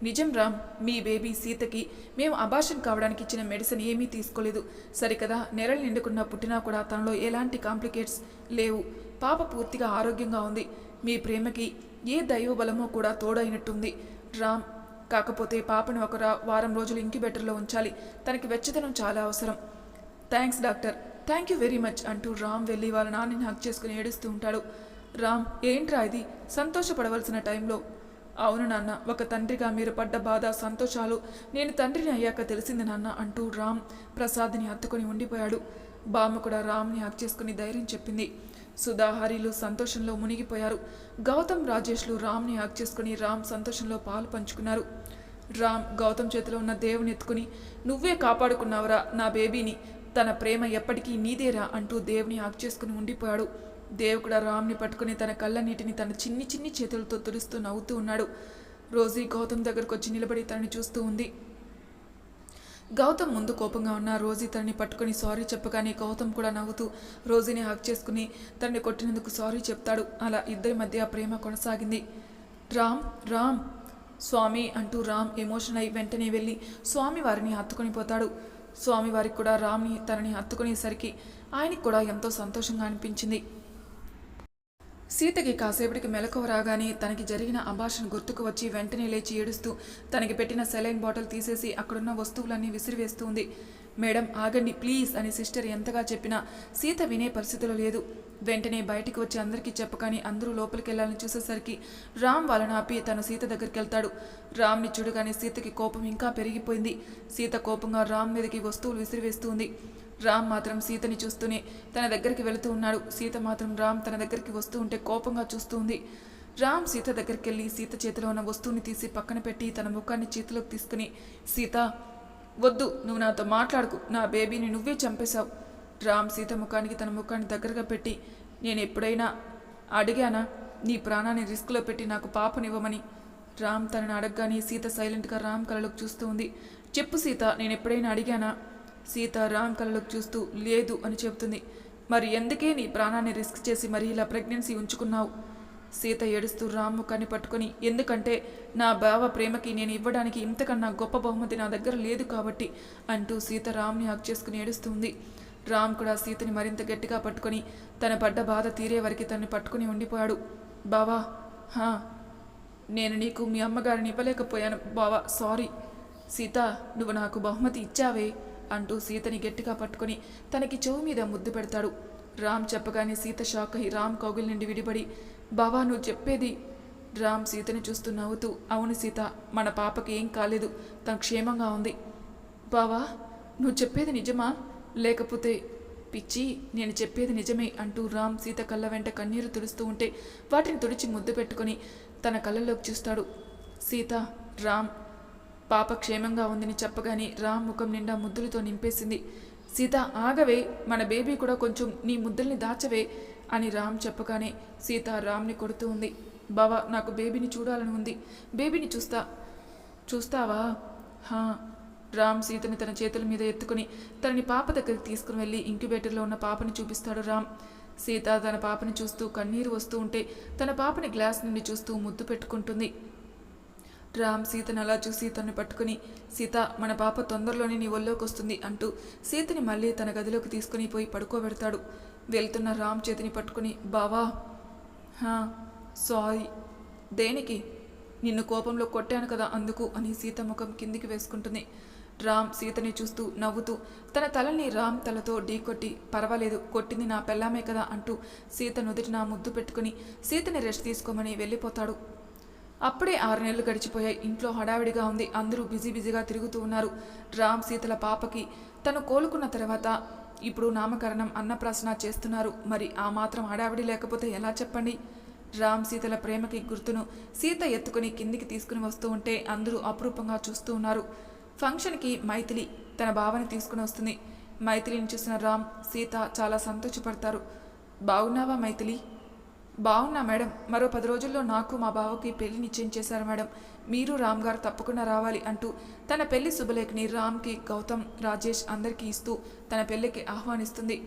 నిజం రామ్. మీ బేబీ సీతకి మేము అబార్షన్ కావడానికి ఇచ్చిన మెడిసిన్ ఏమీ తీసుకోలేదు, సరికదా? నెలలు నిండుకున్న పుట్టినా కూడా తనలో ఎలాంటి కాంప్లికేట్స్ లేవు. పాప పూర్తిగా ఆరోగ్యంగా ఉంది. మీ ప్రేమకి ఏ దైవ బలమో కూడా తోడైనట్టుంది రామ్. కాకపోతే పాపను ఒక వారం రోజులు ఇంక్యుబేటర్లో ఉంచాలి. తనకి వెచ్చదనం చాలా అవసరం. Thanks doctor, thank you very much అంటూ రామ్ వెళ్ళి వాళ్ళ నాన్నని హక్ చేసుకుని ఏడుస్తూ ఉంటాడు. రామ్, ఏంట్రా ఇది? సంతోషపడవలసిన టైంలో. అవును నాన్న, ఒక తండ్రిగా మీరు పడ్డ బాధ సంతోషాలు నేను తండ్రిని అయ్యాక తెలిసింది నాన్న అంటూ రామ్ ప్రసాద్ని హత్తుకొని ఉండిపోయాడు. బామ్మ కూడా రామ్ని హక్ చేసుకుని ధైర్యం చెప్పింది. సుధా, హరిలు సంతోషంలో మునిగిపోయారు. గౌతమ్, రాజేష్లు రామ్ని హక్ చేసుకుని రామ్ సంతోషంలో పాలు పంచుకున్నారు. రామ్ గౌతమ్ చేతిలో ఉన్న దేవుని ఎత్తుకుని, నువ్వే కాపాడుకున్నావురా నా బేబీని, తన ప్రేమ ఎప్పటికీ నీదేరా అంటూ దేవుని హక్ చేసుకుని ఉండిపోయాడు. దేవ్ కూడా రామ్ని పట్టుకుని తన కళ్ళ నీటిని తన చిన్ని చిన్ని చేతులతో తుడుస్తూ నవ్వుతూ ఉన్నాడు. రోజీ గౌతమ్ దగ్గరకు వచ్చి నిలబడి తనని చూస్తూ ఉంది. గౌతమ్ ముందు కోపంగా ఉన్న రోజీ తనని పట్టుకుని సారీ చెప్పగానే గౌతమ్ కూడా నవ్వుతూ రోజీని హక్ చేసుకుని తనని కొట్టినందుకు సారీ చెప్తాడు. అలా ఇద్దరి మధ్య ప్రేమ కొనసాగింది. రామ్ స్వామి అంటూ రామ్ ఎమోషన్ అయి వెంటనే వెళ్ళి స్వామి వారిని హత్తుకొని పోతాడు. స్వామివారికి కూడా రామ్ని తనని హత్తుకునేసరికి ఆయనకి కూడా ఎంతో సంతోషంగా అనిపించింది. సీతకి కాసేపటికి మెలకువ రాగానే తనకి జరిగిన అబార్షన్ గుర్తుకు వచ్చి వెంటనే లేచి ఏడుస్తూ తనకి పెట్టిన సెలైన్ బాటిల్ తీసేసి అక్కడున్న వస్తువులన్నీ విసిరివేస్తూ ఉంది. మేడం ఆగండి ప్లీజ్ అని సిస్టర్ ఎంతగా చెప్పినా సీత వినే పరిస్థితిలో లేదు. వెంటనే బయటికి వచ్చి అందరికీ చెప్పగానే అందరూ లోపలికి వెళ్ళాలని చూసేసరికి రామ్ వాళ్ళని ఆపి తన సీత దగ్గరికి వెళ్తాడు. రామ్ని చూడగానే సీతకి కోపం ఇంకా పెరిగిపోయింది. సీత కోపంగా రామ్ మీదకి వస్తువులు విసిరివేస్తూ ఉంది. రామ్ మాత్రం సీతని చూస్తూనే తన దగ్గరికి వెళుతూ ఉన్నాడు. సీత మాత్రం రామ్ తన దగ్గరికి వస్తూ ఉంటే కోపంగా చూస్తూ ఉంది. రామ్ సీత దగ్గరికి వెళ్ళి సీత చేతిలో ఉన్న వస్తువుని తీసి పక్కన పెట్టి తన ముఖాన్ని చేతిలోకి తీసుకుని, సీత వద్దు, నువ్వు నాతో మాట్లాడుకు, నా బేబీని నువ్వే చంపేశావు. రామ్ సీత ముఖానికి తన ముఖాన్ని దగ్గరగా పెట్టి, నేను ఎప్పుడైనా అడిగానా నీ ప్రాణాన్ని రిస్క్లో పెట్టి నాకు పాపనివ్వమని? రామ్ తనని అడగగానే సీత సైలెంట్గా రామ్ కళ్ళలోకి చూస్తూ ఉంది. చెప్పు సీత, నేను ఎప్పుడైనా అడిగానా? సీత రామ్ కళ్ళలోకి చూస్తూ లేదు అని చెబుతుంది. మరి ఎందుకే నీ ప్రాణాన్ని రిస్క్ చేసి మరీ ఇలా ప్రెగ్నెన్సీ ఉంచుకున్నావు? సీత ఏడుస్తూ రామ్ ముఖాన్ని పట్టుకొని, ఎందుకంటే నా బావ ప్రేమకి నేను ఇవ్వడానికి ఇంతకన్నా గొప్ప బహుమతి నా దగ్గర లేదు కాబట్టి అంటూ సీత రామ్ని హక్ చేసుకుని ఏడుస్తుంది. రామ్ కూడా సీతని మరింత గట్టిగా పట్టుకొని తన పడ్డ బాధ తీరే వరకు తనని పట్టుకుని ఉండిపోయాడు. బావా, హా, నేను నీకు మీ అమ్మగారిని ఇవ్వలేకపోయాను బావా, సారీ. సీత, నువ్వు నాకు బహుమతి ఇచ్చావే అంటూ సీతని గట్టిగా పట్టుకొని తనకి చెవు మీద ముద్దు పెడతాడు. రామ్ చెప్పగానే సీత షాక్ అయి రామ్ కౌగిలి నుండి విడిపడి, బావా నువ్వు చెప్పేది? రామ్ సీతని చూస్తూ నవ్వుతూ, అవును సీత, మన పాపకి ఏం కాలేదు, తను క్షేమంగా ఉంది. బావా, నువ్వు చెప్పేది నిజమా? లేకపోతే పిచ్చి, నేను చెప్పేది నిజమే అంటూ రామ్ సీత కళ్ళ వెంట కన్నీరు తుడుస్తూ ఉంటే వాటిని తుడిచి ముద్దు పెట్టుకొని తన కళ్ళలోకి చూస్తాడు. సీత, రామ్ పాప క్షేమంగా ఉందని చెప్పగానే రామ్ ముఖం నిండా ముద్దులతో నింపేసింది. సీత ఆగవే, మన బేబీ కూడా కొంచెం నీ ముద్దుల్ని దాచవే అని రామ్ చెప్పగానే సీత రామ్ని కొడుతూ ఉంది. బావా, నాకు బేబీని చూడాలని ఉంది, బేబీని చూస్తావా? హా. రామ్ సీతని తన చేతుల మీద ఎత్తుకుని తనని పాప దగ్గరికి తీసుకుని వెళ్ళి ఇంక్యుబేటర్లో ఉన్న పాపని చూపిస్తాడు రామ్. సీత తన పాపని చూస్తూ కన్నీరు వస్తూ ఉంటే తన పాపని గ్లాస్ నుండి చూస్తూ ముద్దు పెట్టుకుంటుంది. రామ్ సీతను అలా చూసి తనని పట్టుకుని, సీత, మన పాప తొందరలోనే నీ ఒళ్ళోకి వస్తుంది అంటూ సీతని మళ్ళీ తన గదిలోకి తీసుకుని పోయి పడుకోబెడతాడు. వెళ్తున్న రామ్ చేతిని పట్టుకుని, బావా, హా, సారీ. దేనికి? నిన్ను కోపంలో కొట్టాను కదా అందుకు అని సీత ముఖం కిందికి వేసుకుంటుంది. రామ్ సీతని చూస్తూ నవ్వుతూ తన తలని రామ్ తలతో ఢీకొట్టి, పర్వాలేదు, కొట్టింది నా పెళ్ళామే కదా అంటూ సీత నుదుటిన ముద్దు పెట్టుకుని సీతని రెస్ట్ తీసుకోమని వెళ్ళిపోతాడు. అప్పుడే 6 నెలలు గడిచిపోయాయి. ఇంట్లో హడావిడిగా ఉంది. అందరూ బిజీగా తిరుగుతూ ఉన్నారు. రామ్ సీతల పాపకి తను కోలుకున్న తర్వాత ఇప్పుడు నామకరణం, అన్నప్రాసన చేస్తున్నారు. మరి ఆ మాత్రం హడావిడి లేకపోతే ఎలా చెప్పండి? రామ్ సీతల ప్రేమకి గుర్తును సీత ఎత్తుకుని కిందికి తీసుకుని వస్తూ ఉంటే అందరూ అపురూపంగా చూస్తూ ఉన్నారు. ఫంక్షన్కి మైథిలి తన బావని తీసుకుని వస్తుంది. మైథిలిని చూసిన రామ్, సీత చాలా సంతోషపడతారు. బాగున్నావా మైథిలి? బాగున్నా మేడం. మరో 10 రోజుల్లో నాకు మా బావకి పెళ్లి నిశ్చయం చేశారు మేడం. మీరు రామ్ గారు తప్పకుండా రావాలి అంటూ తన పెళ్లి శుభలేఖని రామ్కి, గౌతమ్, రాజేష్ అందరికీ ఇస్తూ తన పెళ్లికి ఆహ్వానిస్తుంది.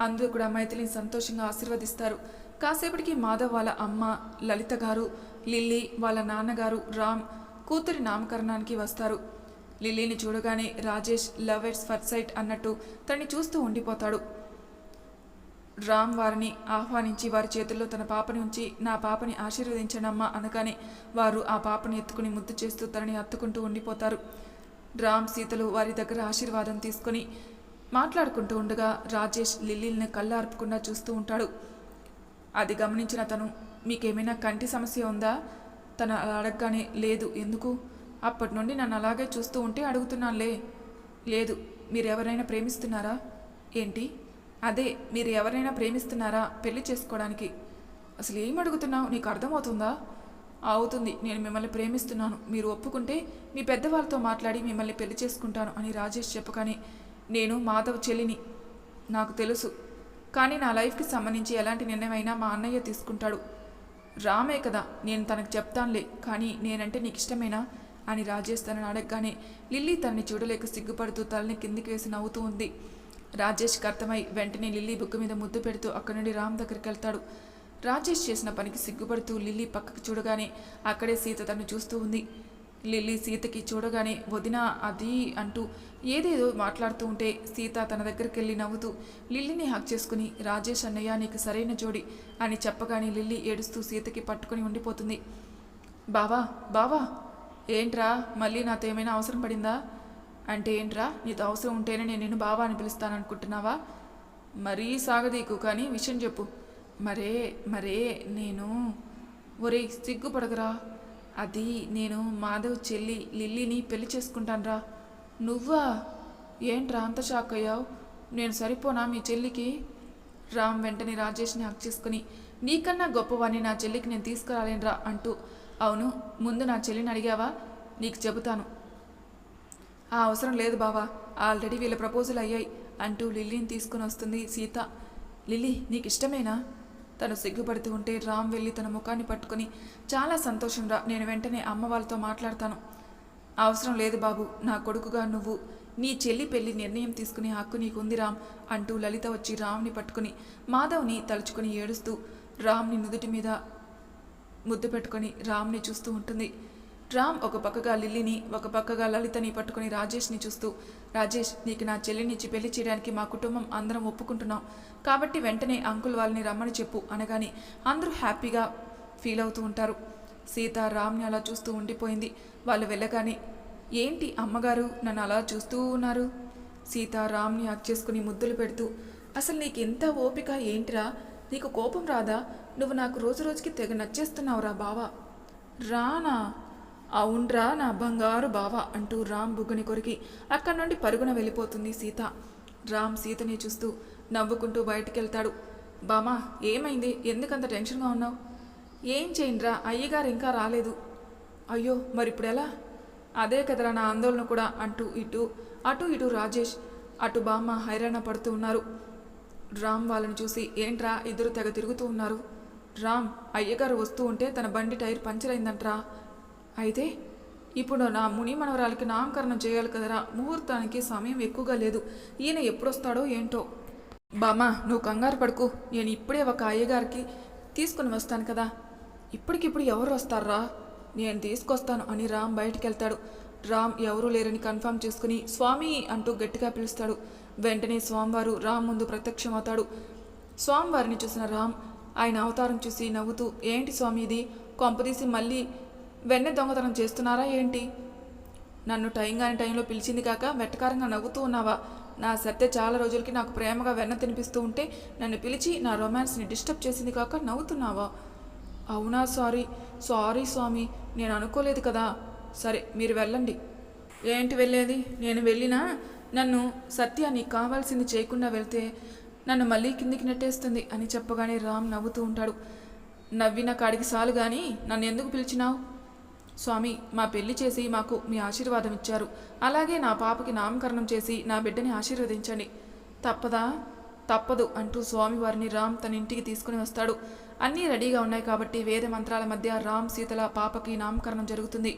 అందరూ కూడా మైథిలిని సంతోషంగా ఆశీర్వదిస్తారు. కాసేపటికి మాధవ్ వాళ్ళ అమ్మ లలిత గారు, లిల్లీ వాళ్ళ నాన్నగారు రామ్ కూతురి నామకరణానికి వస్తారు. లిల్లీని చూడగానే రాజేష్ లవ్ ఎట్స్ ఫస్ట్ సైట్ అన్నట్టు తనని చూస్తూ ఉండిపోతాడు. రామ్ వారిని ఆహ్వానించి వారి చేతుల్లో తన పాపని ఉంచి, నా పాపని ఆశీర్వదించనమ్మా అనగానే వారు ఆ పాపని ఎత్తుకుని ముద్దు చేస్తూ తనని హత్తుకుంటూ ఉండిపోతారు. రామ్ సీతలు వారి దగ్గర ఆశీర్వాదం తీసుకొని మాట్లాడుకుంటూ ఉండగా రాజేష్ లిల్లీని కళ్ళార్పకుండా చూస్తూ ఉంటాడు. అది గమనించిన తను, మీకేమైనా కంటి సమస్య ఉందా? తను అలా అడగగానే, లేదు, ఎందుకు? అప్పటి నుండి నన్ను అలాగే చూస్తూ ఉంటే అడుగుతున్నానులే. లేదు, మీరు ఎవరైనా ప్రేమిస్తున్నారా? ఏంటి? అదే, మీరు ఎవరైనా ప్రేమిస్తున్నారా పెళ్లి చేసుకోవడానికి? అసలు ఏం అడుగుతున్నావు? నీకు అర్థమవుతుందా? అవుతుంది, నేను మిమ్మల్ని ప్రేమిస్తున్నాను. మీరు ఒప్పుకుంటే మీ పెద్దవాళ్ళతో మాట్లాడి మిమ్మల్ని పెళ్లి చేసుకుంటాను అని రాజేష్ చెప్పగానే, నేను మాధవ్ చెల్లిని, నాకు తెలుసు, కానీ నా లైఫ్కి సంబంధించి ఎలాంటి నిర్ణయమైనా మా అన్నయ్య తీసుకుంటాడు. రామే కదా, నేను తనకు చెప్తానులే, కానీ నేనంటే నీకు ఇష్టమేనా అని రాజేష్ తనని అడగగానే లిల్లీ తనని చూడలేక సిగ్గుపడుతూ తలని కిందికి వేసి నవ్వుతూ ఉంది. రాజేష్కి అర్థమై వెంటనే లిల్లీ బుగ్గ మీద ముద్దు పెడుతూ అక్కడి నుండి రామ్ దగ్గరికి వెళ్తాడు. రాజేష్ చేసిన పనికి సిగ్గుపడుతూ లిల్లీ పక్కకి చూడగానే అక్కడే సీత తను చూస్తూ ఉంది. లిల్లీ సీతకి చూడగానే వదినా అది అంటూ ఏదేదో మాట్లాడుతూ ఉంటే సీత తన దగ్గరికి వెళ్ళి నవ్వుతూ లిల్లీని హక్ చేసుకుని, రాజేష్ అన్నయ్య నీకు సరైన జోడి అని చెప్పగానే లిల్లీ ఏడుస్తూ సీతకి పట్టుకుని ఉండిపోతుంది. బావా, బావా, ఏంట్రా మళ్ళీ నాతో ఏమైనా అవసరం పడిందా? అంటే ఏంట్రా, నీతో అవసరం ఉంటేనే నేను నిన్ను బావా అని పిలుస్తాననుకుంటున్నావా? మరీ సాగదీకు, కానీ విషయం చెప్పు. మరే నేను, ఒరే సిగ్గుపడగరా, అది నేను మాధవ్ చెల్లి లిల్లీని పెళ్లి చేసుకుంటానురా. నువ్వా? ఏంట్రా అంత షాక్ అయ్యావు? నేను సరిపోనా మీ చెల్లికి? రామ్ వెంటనే రాజేష్ని హక్ చేసుకుని, నీకన్నా గొప్పవాడిని నా చెల్లికి నేను తీసుకురాలేనురా అంటూ, అవును, ముందు నా చెల్లిని అడిగావా? నీకు చెబుతాను. ఆ అవసరం లేదు బావా, ఆల్రెడీ వీళ్ళ ప్రపోజల్ అయ్యాయి అంటూ లిల్లీని తీసుకుని వస్తుంది సీత. లిల్లీ నీకు ఇష్టమేనా? తను సిగ్గుపడుతూ ఉంటే రామ్ వెళ్ళి తన ముఖాన్ని పట్టుకుని, చాలా సంతోషం రా, నేను వెంటనే అమ్మ వాళ్ళతో మాట్లాడతాను. అవసరం లేదు బాబు, నా కొడుకుగా నువ్వు నీ చెల్లి పెళ్లి నిర్ణయం తీసుకునే హక్కు నీకుంది రామ్ అంటూ లలిత వచ్చి రామ్ని పట్టుకుని మాధవ్ని తలుచుకుని ఏడుస్తూ రామ్ని నుదుటి మీద ముద్దు పెట్టుకొని రామ్ని చూస్తూ ఉంటుంది. రామ్ ఒక పక్కగా లిల్లీని ఒక పక్కగా లలితని పట్టుకుని రాజేష్ని చూస్తూ, రాజేష్, నీకు నా చెల్లినిచ్చి పెళ్లి చేయడానికి మా కుటుంబం అందరం ఒప్పుకుంటున్నాం కాబట్టి వెంటనే అంకుల్ వాళ్ళని రమ్మని చెప్పు అనగాని అందరూ హ్యాపీగా ఫీల్ అవుతూ ఉంటారు. సీత రామ్ని అలా చూస్తూ ఉండిపోయింది. వాళ్ళు వెళ్ళగానే, ఏంటి అమ్మగారు నన్ను అలా చూస్తూ ఉన్నారు? సీత రామ్ని హగ్ చేసుకుని ముద్దులు పెడుతూ, అసలు నీకెంత ఓపిక ఏంటిరా, నీకు కోపం రాదా? నువ్వు నాకు రోజు రోజుకి తెగ నచ్చేస్తున్నావురా బావా. రానా? అవునరా నా బంగారు బావా అంటూ రామ్ బుగ్గని కొరికి అక్కడి నుండి పరుగున వెళ్ళిపోతుంది సీత. రామ్ సీతని చూస్తూ నవ్వుకుంటూ బయటికెళ్తాడు. బామా ఏమైంది, ఎందుకంత టెన్షన్గా ఉన్నావు? ఏం చేయండిరా, అయ్యగారు ఇంకా రాలేదు. అయ్యో మరిప్పుడు ఎలా? అదే కదరా నా ఆందోళన కూడా అంటూ అటు ఇటు రాజేష్ అటు బామ్మ హైరాణ పడుతూ ఉన్నారు. రామ్ వాళ్ళని చూసి, ఏంట్రా ఇద్దరు తెగ తిరుగుతూ ఉన్నారు? రామ్, అయ్యగారు వస్తూ ఉంటే తన బండి టైర్ పంచర్ అయిందంట్రా. అయితే ఇప్పుడు నా ముని మనవరాలకి నామకరణం చేయాలి కదరా, ముహూర్తానికి సమయం ఎక్కువగా లేదు, ఈయన ఎప్పుడొస్తాడో ఏంటో. బామ్మ నువ్వు కంగారు పడుకు, నేను ఇప్పుడే ఒక అయ్యగారికి తీసుకుని వస్తాను కదా. ఇప్పటికిప్పుడు ఎవరు వస్తారా? నేను తీసుకొస్తాను అని రామ్ బయటికి వెళ్తాడు. రామ్ ఎవరూ లేరని కన్ఫర్మ్ చేసుకుని స్వామి అంటూ గట్టిగా పిలుస్తాడు. వెంటనే స్వామివారు రామ్ ముందు ప్రత్యక్షమవుతాడు. స్వామివారిని చూసిన రామ్ ఆయన అవతారం చూసి నవ్వుతూ, ఏంటి స్వామి ఇది, కొంపదీసి మళ్ళీ వెన్నె దొంగతనం చేస్తున్నారా ఏంటి? నన్ను టైం కాని టైంలో పిలిచింది కాక వెట్టకారంగా నవ్వుతూ ఉన్నావా? నా సత్య చాలా రోజులకి నాకు ప్రేమగా వెన్న తినిపిస్తూ ఉంటే నన్ను పిలిచి నా రొమాన్స్ని డిస్టర్బ్ చేసింది కాక నవ్వుతున్నావా? అవునా, సారీ స్వామి, నేను అనుకోలేదు కదా. సరే మీరు వెళ్ళండి. ఏంటి వెళ్ళేది? నేను వెళ్ళినా నన్ను సత్య నీకు కావాల్సింది చేయకుండా వెళ్తే నన్ను మళ్ళీ కిందికి నెట్టేస్తుంది అని చెప్పగానే రామ్ నవ్వుతూ ఉంటాడు. నవ్విన కాడికి సాలు కానీ నన్ను ఎందుకు పిలిచినావు? స్వామి, మా పెళ్లి చేసి మాకు మీ ఆశీర్వాదం ఇచ్చారు, అలాగే నా పాపకి నామకరణం చేసి నా బిడ్డని ఆశీర్వదించండి. తప్పదా? తప్పదు అంటూ స్వామివారిని రామ్ తన ఇంటికి తీసుకుని వస్తాడు. అన్నీ రెడీగా ఉన్నాయి కాబట్టి వేద మంత్రాల మధ్య రామ్ సీతల పాపకి నామకరణం జరుగుతుంది.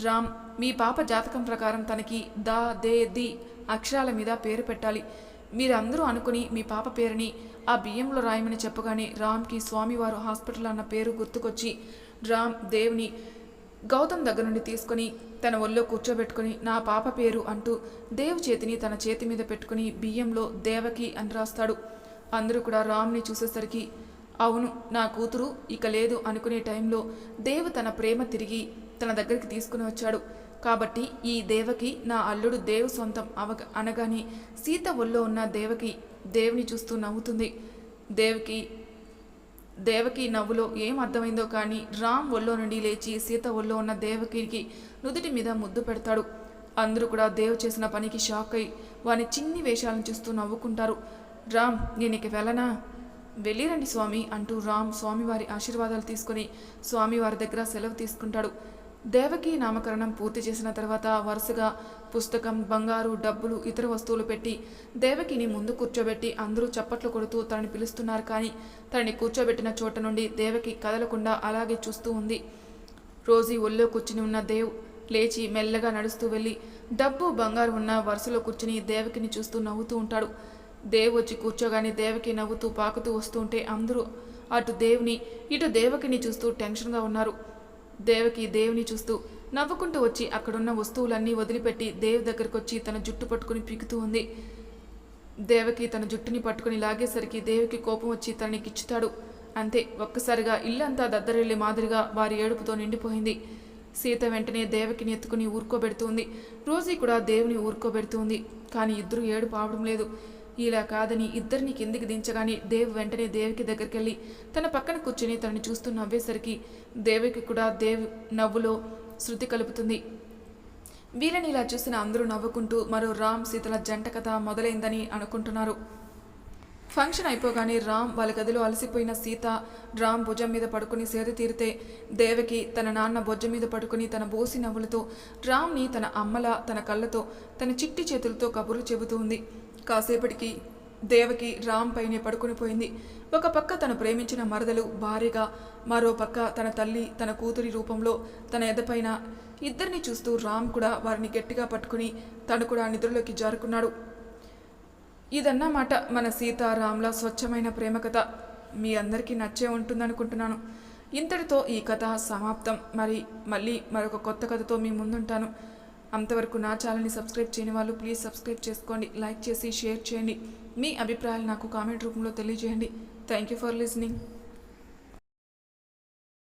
రామ్, మీ పాప జాతకం ప్రకారం తనకి దా దే ది అక్షరాల మీద పేరు పెట్టాలి. మీరందరూ అనుకుని మీ పాప పేరుని ఆ బియ్యంలో రాయమని చెప్పగానే రామ్కి స్వామివారు హాస్పిటల్ అన్న పేరు గుర్తుకొచ్చి రామ్ దేవుని గౌతమ్ దగ్గర నుండి తీసుకుని తన ఒళ్ళో కూర్చోబెట్టుకుని నా పాప పేరు అంటూ దేవ్ చేతిని తన చేతి మీద పెట్టుకుని బియ్యంలో దేవకి అని రాస్తాడు. అందరూ కూడా రామ్ని చూసేసరికి, అవును నా కూతురు ఇక లేదు అనుకునే టైంలో దేవ్ తన ప్రేమ తిరిగి తన దగ్గరికి తీసుకుని వచ్చాడు. కాబట్టి ఈ దేవకి నా అల్లుడు దేవ్ సొంతం అనగానే సీత ఒళ్ళో ఉన్న దేవకి దేవుని చూస్తూ నవ్వుతుంది. దేవకి నవ్వులో ఏం అర్థమైందో కానీ రామ్ ఒళ్ళో నుండి లేచి సీత ఒళ్ళో ఉన్న దేవకికి నుదుటి మీద ముద్దు పెడతాడు. అందరూ కూడా దేవ్ చేసిన పనికి షాక్ అయి వాని చిన్ని వేషాలను చూస్తూ నవ్వుకుంటారు. రామ్, నేను ఇక వెళ్ళనా? వెళ్ళిరండి స్వామి అంటూ రామ్ స్వామివారి ఆశీర్వాదాలు తీసుకుని స్వామివారి దగ్గర సెలవు తీసుకుంటాడు. దేవకి నామకరణం పూర్తి చేసిన తర్వాత వరుసగా పుస్తకం, బంగారు, డబ్బులు, ఇతర వస్తువులు పెట్టి దేవకిని ముందు కూర్చోబెట్టి అందరూ చప్పట్లు కొడుతూ తనని పిలుస్తున్నారు. కానీ తనని కూర్చోబెట్టిన చోట నుండి దేవకి కదలకుండా అలాగే చూస్తూ ఉంది. రోజీ ఒళ్ళో కూర్చుని ఉన్న దేవ్ లేచి మెల్లగా నడుస్తూ వెళ్ళి డబ్బు, బంగారు ఉన్న వరుసలో కూర్చుని దేవకిని చూస్తూ నవ్వుతూ ఉంటాడు. దేవ్ వచ్చి కూర్చోగానే దేవకి నవ్వుతూ పాకుతూ వస్తూ ఉంటే అందరూ అటు దేవుని ఇటు దేవకిని చూస్తూ టెన్షన్గా ఉన్నారు. దేవకి దేవుని చూస్తూ నవ్వుకుంటూ వచ్చి అక్కడున్న వస్తువులన్నీ వదిలిపెట్టి దేవ్ దగ్గరకు వచ్చి తన జుట్టు పట్టుకుని పీకుతూ ఉంది. దేవకి తన జుట్టుని పట్టుకుని లాగేసరికి దేవికి కోపం వచ్చి తనని గిచ్చుతాడు. అంతే, ఒక్కసారిగా ఇల్లంతా దద్దరిల్లి మాదిరిగా వారి ఏడుపుతో నిండిపోయింది. సీత వెంటనే దేవకిని ఎత్తుకుని ఊరుకోబెడుతుంది. రోజీ కూడా దేవుని ఊరుకోబెడుతుంది. కానీ ఇద్దరు ఏడుపు ఆవడం లేదు. ఇలా కాదని ఇద్దరిని కిందికి దించగానే దేవ్ వెంటనే దేవికి దగ్గరికి వెళ్ళి తన పక్కన కూర్చుని తనని చూస్తూ నవ్వేసరికి దేవికి కూడా దేవ్ నవ్వులో శృతి కలుపుతుంది. వీళ్ళని ఇలా చూసిన అందరూ నవ్వుకుంటూ మరో రామ్ సీతల జంట కథ మొదలైందని అనుకుంటున్నారు. ఫంక్షన్ అయిపోగానే రామ్ వాళ్ళ గదిలో అలసిపోయిన సీత రామ్ భుజం మీద పడుకుని సేద తీరితే దేవకి తన నాన్న బొజ్జ మీద పడుకుని తన బోసి నవ్వులతో రామ్ని తన అమ్మలా తన కళ్ళతో తన చిట్టి చేతులతో కబుర్లు చెబుతూ ఉంది. కాసేపటికి దేవకి రామ్ పైనే పడుకుని పోయింది. ఒక పక్క తను ప్రేమించిన మరదలు భార్యగా, మరో పక్క తన తల్లి తన కూతురి రూపంలో తన ఎదపైన ఇద్దరిని చూస్తూ రామ్ కూడా వారిని గట్టిగా పట్టుకుని తను కూడా నిద్రలోకి జారుకున్నాడు. ఇదన్నమాట మన సీతారాముల స్వచ్ఛమైన ప్రేమ కథ. మీ అందరికీ నచ్చే ఉంటుందనుకుంటున్నాను. ఇంతటితో ఈ కథ సమాప్తం. మళ్ళీ మరొక కొత్త కథతో మీ ముందుంటాను. అంతవరకు నా ఛానల్ని సబ్స్క్రైబ్ చేయని వాళ్ళు ప్లీజ్ సబ్స్క్రైబ్ చేసుకోండి, లైక్ చేసి షేర్ చేయండి. మీ అభిప్రాయాలు నాకు కామెంట్ రూపంలో తెలియజేయండి. Thank you for listening.